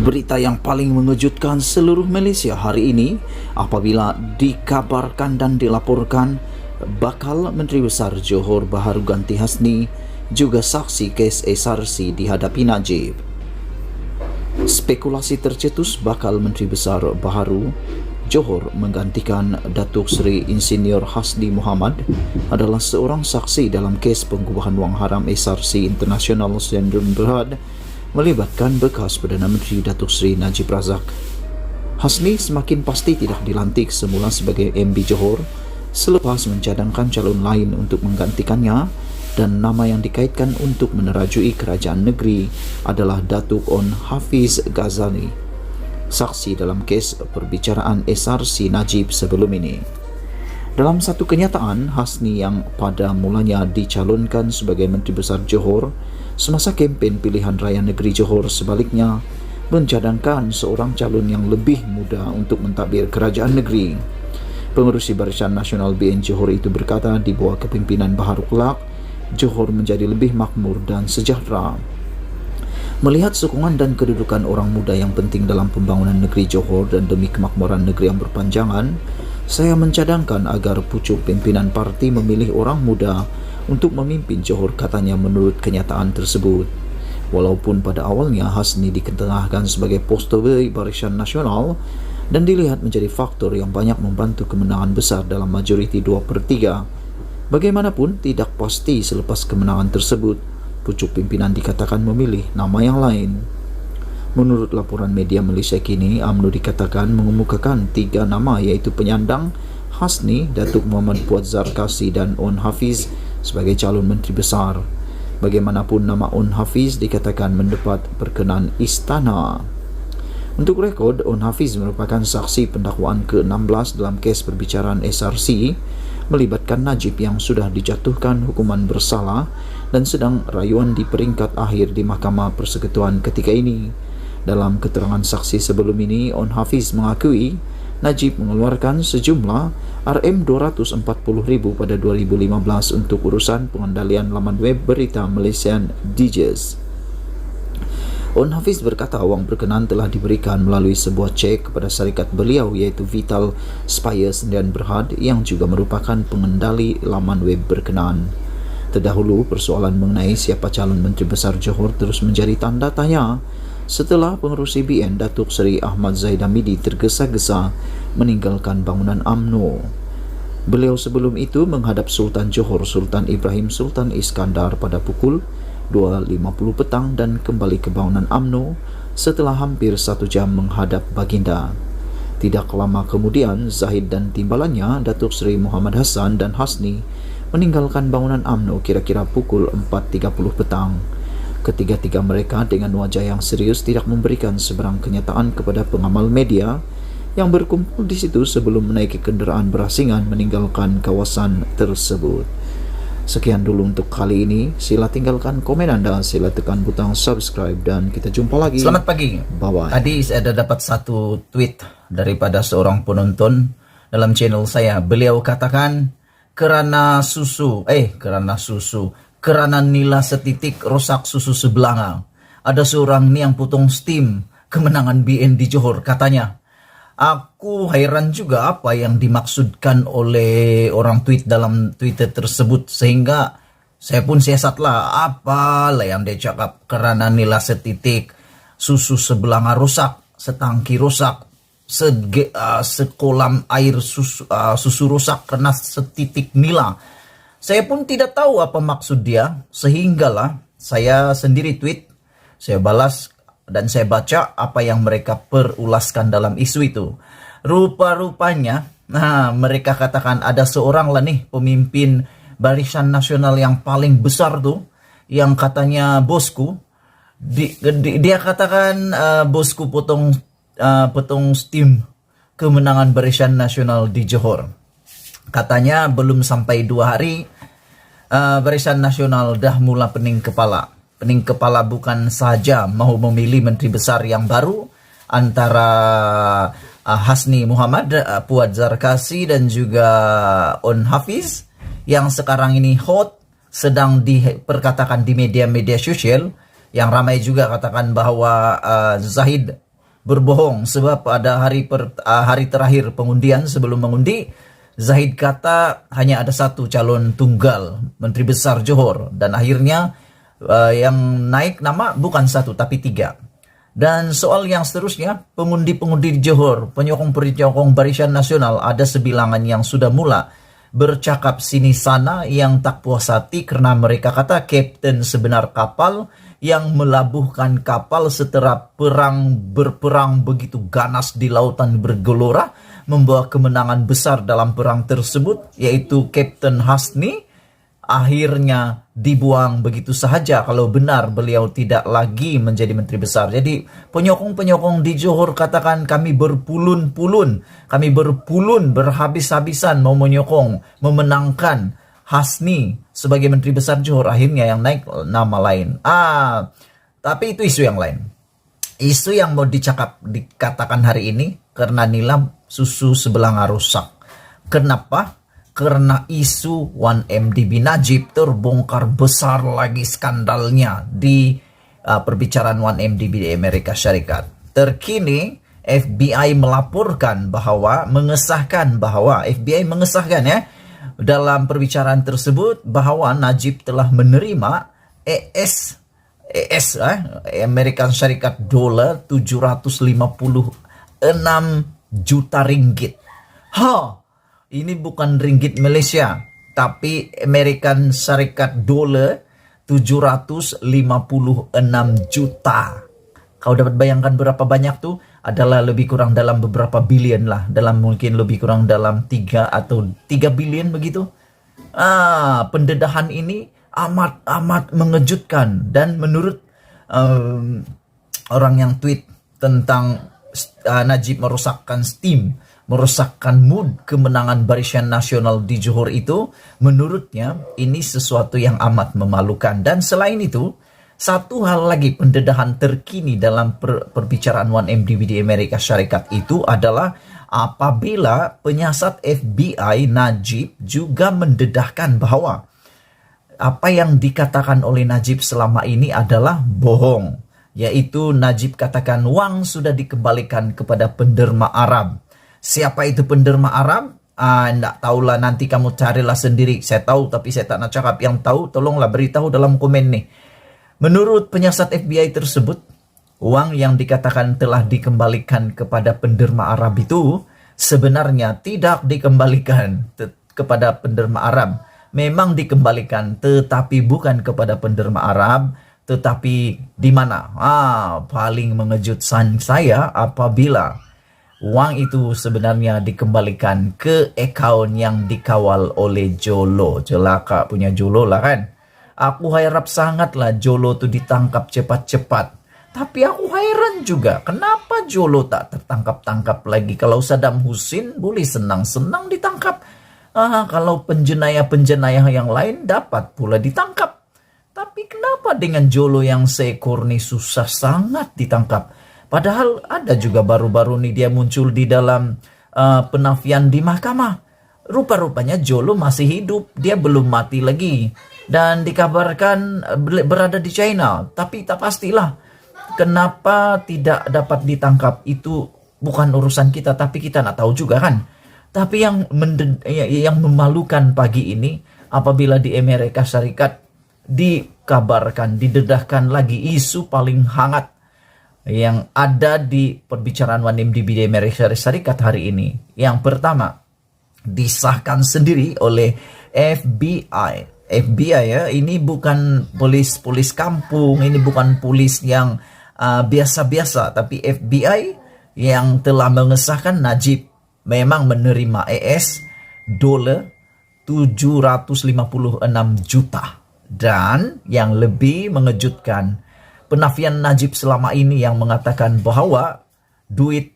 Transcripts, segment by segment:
Berita yang paling mengejutkan seluruh Malaysia hari ini apabila dikabarkan dan dilaporkan bakal Menteri Besar Johor Bahru Ganti Hasni juga saksi kes SRC dihadapi Najib. Spekulasi tercetus bakal Menteri Besar Bahru Johor menggantikan Datuk Seri Insinyur Hasni Muhammad adalah seorang saksi dalam kes pengubahan wang haram SRC International Sdn Bhd melibatkan bekas Perdana Menteri Datuk Seri Najib Razak. Hasni semakin pasti tidak dilantik semula sebagai MB Johor selepas mencadangkan calon lain untuk menggantikannya, dan nama yang dikaitkan untuk menerajui kerajaan negeri adalah Datuk On Hafiz Ghazali, saksi dalam kes perbicaraan SRC Najib sebelum ini. Dalam satu kenyataan, Hasni yang pada mulanya dicalonkan sebagai Menteri Besar Johor semasa kempen pilihan raya negeri Johor sebaliknya mencadangkan seorang calon yang lebih muda untuk mentadbir kerajaan negeri. Pengerusi Barisan Nasional BN Johor itu berkata di bawah kepimpinan Bahru kelak, Johor menjadi lebih makmur dan sejahtera. Melihat sokongan dan kedudukan orang muda yang penting dalam pembangunan negeri Johor dan demi kemakmuran negeri yang berpanjangan, saya mencadangkan agar pucuk pimpinan parti memilih orang muda untuk memimpin Johor, katanya menurut kenyataan tersebut. Walaupun pada awalnya Hasni diketengahkan sebagai poster Barisan Nasional dan dilihat menjadi faktor yang banyak membantu kemenangan besar dalam majoriti 2/3, bagaimanapun tidak pasti selepas kemenangan tersebut pucuk pimpinan dikatakan memilih nama yang lain. Menurut laporan media Malaysia kini, UMNO dikatakan mengemukakan 3 nama, iaitu penyandang Hasni, Datuk Muhammad Puat Zarkasi dan On Hafiz sebagai calon Menteri Besar. Bagaimanapun, nama On Hafiz dikatakan mendapat perkenan istana. Untuk rekod, On Hafiz merupakan saksi pendakwaan ke-16 dalam kes perbicaraan SRC melibatkan Najib yang sudah dijatuhkan hukuman bersalah dan sedang rayuan di peringkat akhir di Mahkamah Persekutuan ketika ini. Dalam keterangan saksi sebelum ini, On Hafiz mengakui Najib mengeluarkan sejumlah RM240,000 pada 2015 untuk urusan pengendalian laman web berita Malaysian Digest. On Hafiz berkata wang berkenan telah diberikan melalui sebuah cek kepada syarikat beliau, iaitu Vital Spire Sdn Bhd, yang juga merupakan pengendali laman web berkenaan. Terdahulu, persoalan mengenai siapa calon Menteri Besar Johor terus menjadi tanda tanya setelah pengerusi BN Datuk Seri Ahmad Zahid Hamidi tergesa-gesa meninggalkan bangunan UMNO. Beliau sebelum itu menghadap Sultan Johor Sultan Ibrahim Sultan Iskandar pada pukul 2.50 petang dan kembali ke bangunan UMNO setelah hampir 1 jam menghadap baginda. Tidak lama kemudian, Zahid dan timbalannya Datuk Seri Muhammad Hassan dan Hasni meninggalkan bangunan UMNO kira-kira pukul 4.30 petang. Ketiga-tiga mereka dengan wajah yang serius tidak memberikan seberang kenyataan kepada pengamal media yang berkumpul di situ sebelum menaiki kenderaan berasingan meninggalkan kawasan tersebut. Sekian dulu untuk kali ini. Sila tinggalkan komen Anda, sila tekan butang subscribe, dan kita jumpa lagi. Selamat pagi. Bye-bye. Tadi saya ada dapat satu tweet daripada seorang penonton dalam channel saya. Beliau katakan kerana nila setitik rosak susu sebelanga. Ada seorang ni yang potong steam kemenangan BN di Johor, katanya. Aku heran juga apa yang dimaksudkan oleh orang tweet dalam Twitter tersebut, sehingga saya pun siasatlah apalah yang dia cakap kerana nila setitik susu sebelanga rosak, setangki rosak, sekolam air susu rosak karena setitik nila. Saya pun tidak tahu apa maksud dia, sehinggalah saya sendiri tweet, saya balas dan saya baca apa yang mereka perulaskan dalam isu itu. Rupa-rupanya, mereka katakan ada seorang lah nih pemimpin Barisan Nasional yang paling besar tuh, yang katanya bosku, dia katakan bosku potong steam kemenangan Barisan Nasional di Johor. Katanya belum sampai 2 hari Barisan Nasional dah mula pening kepala. Pening kepala bukan saja mau memilih menteri besar yang baru antara Hasni Muhammad, Puat Zarkasi dan juga On Hafiz yang sekarang ini hot, sedang diperkatakan di media-media sosial, yang ramai juga katakan bahwa Zahid berbohong sebab pada hari terakhir pengundian sebelum mengundi, Zahid kata hanya ada satu calon tunggal Menteri Besar Johor, dan akhirnya yang naik nama bukan satu tapi 3. Dan soal yang seterusnya, pengundi-pengundi di Johor, penyokong-penyokong Barisan Nasional, ada sebilangan yang sudah mula bercakap sini sana yang tak puas hati karena mereka kata kapten sebenar kapal yang melabuhkan kapal setelah berperang begitu ganas di lautan bergelora membawa kemenangan besar dalam perang tersebut, yaitu Kapten Hasni, akhirnya dibuang begitu sahaja kalau benar beliau tidak lagi menjadi menteri besar. Jadi penyokong-penyokong di Johor katakan kami berpulun-pulun, berhabis-habisan mau menyokong, memenangkan Hasni sebagai menteri besar Johor, akhirnya yang naik nama lain. Tapi itu isu yang lain. Isu yang mau dikatakan hari ini karena nila susu sebelanga rusak. Kenapa? Karena isu 1MDB Najib terbongkar besar lagi skandalnya di perbicaraan 1MDB di Amerika Syarikat. Terkini FBI melaporkan mengesahkan dalam perbicaraan tersebut bahwa Najib telah menerima Amerika Syarikat dolar 756 juta ringgit. Ini bukan ringgit Malaysia, tapi American Syarikat dolar 756 juta. Kau dapat bayangkan berapa banyak tuh? Adalah lebih kurang dalam beberapa bilion lah, mungkin lebih kurang dalam 3 atau 3 bilion begitu. Pendedahan ini amat mengejutkan, dan menurut orang yang tweet tentang Najib merosakkan steam, merosakkan mood kemenangan Barisan Nasional di Johor itu, menurutnya ini sesuatu yang amat memalukan. Dan selain itu, satu hal lagi pendedahan terkini dalam perbicaraan 1MDB di Amerika Syarikat itu adalah apabila penyiasat FBI Najib juga mendedahkan bahwa apa yang dikatakan oleh Najib selama ini adalah bohong. Yaitu Najib katakan wang sudah dikembalikan kepada penderma Arab. Siapa itu penderma Arab? Nggak tahulah, nanti kamu carilah sendiri. Saya tahu tapi saya tak nak cakap. Yang tahu tolonglah beritahu dalam komen nih. Menurut penyiasat FBI tersebut, uang yang dikatakan telah dikembalikan kepada penderma Arab itu sebenarnya tidak dikembalikan kepada penderma Arab. Memang dikembalikan, tetapi bukan kepada penderma Arab, tetapi di mana? Paling mengejutkan saya apabila uang itu sebenarnya dikembalikan ke akaun yang dikawal oleh Jolo. Celaka punya Jolo lah kan. Aku harap sangatlah Jolo itu ditangkap cepat-cepat. Tapi aku heran juga, kenapa Jolo tak tertangkap-tangkap lagi? Kalau Saddam Hussein boleh senang-senang ditangkap. Kalau penjenayah-penjenayah yang lain dapat pula ditangkap. Tapi kenapa dengan Jolo yang seekor nih susah sangat ditangkap? Padahal ada juga baru-baru nih dia muncul di dalam penafian di mahkamah. Rupa-rupanya Jolo masih hidup, dia belum mati lagi. Dan dikabarkan berada di China. Tapi tak pastilah kenapa tidak dapat ditangkap. Itu bukan urusan kita, tapi kita nak tahu juga kan. Tapi yang memalukan pagi ini, apabila di Amerika Syarikat dikabarkan, didedahkan lagi isu paling hangat yang ada di perbicaraan 1MDB di Amerika Syarikat hari ini. Yang pertama, disahkan sendiri oleh FBI. FBI ya, ini bukan polis kampung, ini bukan polis yang biasa-biasa, tapi FBI yang telah mengesahkan Najib memang menerima dolar 756 juta. Dan yang lebih mengejutkan, penafian Najib selama ini yang mengatakan bahwa duit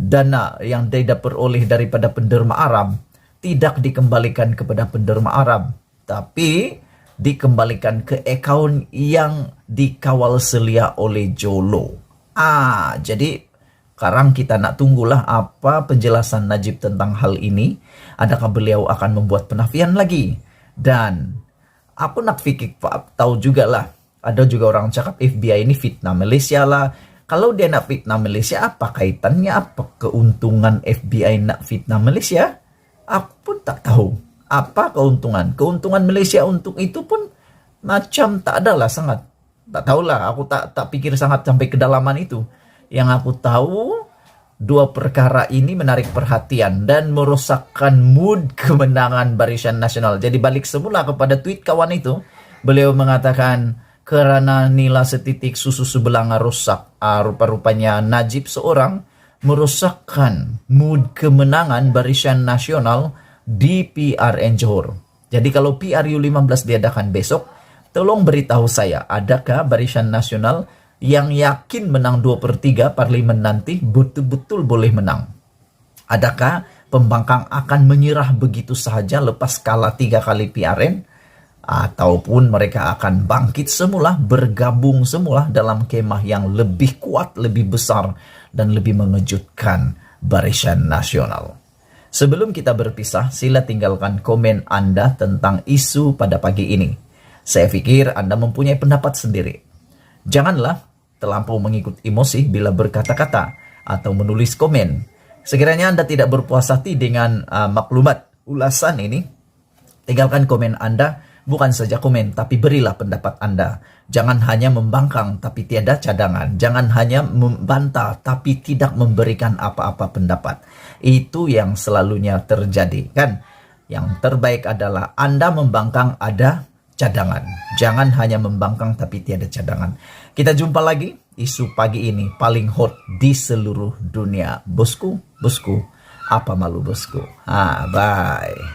dana yang dia peroleh daripada penderma Arab tidak dikembalikan kepada penderma Arab, tapi dikembalikan ke akaun yang dikawal selia oleh Jolo. Jadi sekarang kita nak tunggulah apa penjelasan Najib tentang hal ini. Adakah beliau akan membuat penafian lagi? Dan aku nak fikir tahu juga lah, ada juga orang cakap FBI ini fitnah Malaysia lah. Kalau dia nak fitnah Malaysia, apa kaitannya? Apa keuntungan FBI nak fitnah Malaysia? Aku pun tak tahu. Apa keuntungan? Keuntungan Malaysia untuk itu pun macam tak adalah sangat. Tak tahulah, aku tak pikir sangat sampai kedalaman itu. Yang aku tahu, dua perkara ini menarik perhatian dan merosakkan mood kemenangan Barisan Nasional. Jadi balik semula kepada tweet kawan itu, beliau mengatakan, kerana nila setitik susu sebelanga rusak, rupa-rupanya Najib seorang merosakkan mood kemenangan Barisan Nasional di PRN Johor. Jadi kalau PRU15 diadakan besok, tolong beritahu saya, adakah Barisan Nasional yang yakin menang 2/3 parlimen nanti betul-betul boleh menang? Adakah pembangkang akan menyerah begitu sahaja lepas kalah 3 kali PRN? Ataupun mereka akan bangkit semula, bergabung semula dalam kemah yang lebih kuat, lebih besar, dan lebih mengejutkan Barisan Nasional. Sebelum kita berpisah, sila tinggalkan komen Anda tentang isu pada pagi ini. Saya pikir Anda mempunyai pendapat sendiri. Janganlah terlampau mengikut emosi bila berkata-kata atau menulis komen. Sekiranya Anda tidak berpuas hati dengan maklumat ulasan ini, tinggalkan komen Anda. Bukan saja komen, tapi berilah pendapat Anda. Jangan hanya membangkang, tapi tiada cadangan. Jangan hanya membantah, tapi tidak memberikan apa-apa pendapat. Itu yang selalunya terjadi, kan? Yang terbaik adalah Anda membangkang, ada cadangan. Jangan hanya membangkang, tapi tiada cadangan. Kita jumpa lagi, isu pagi ini paling hot di seluruh dunia. Bosku, apa malu bosku? Bye.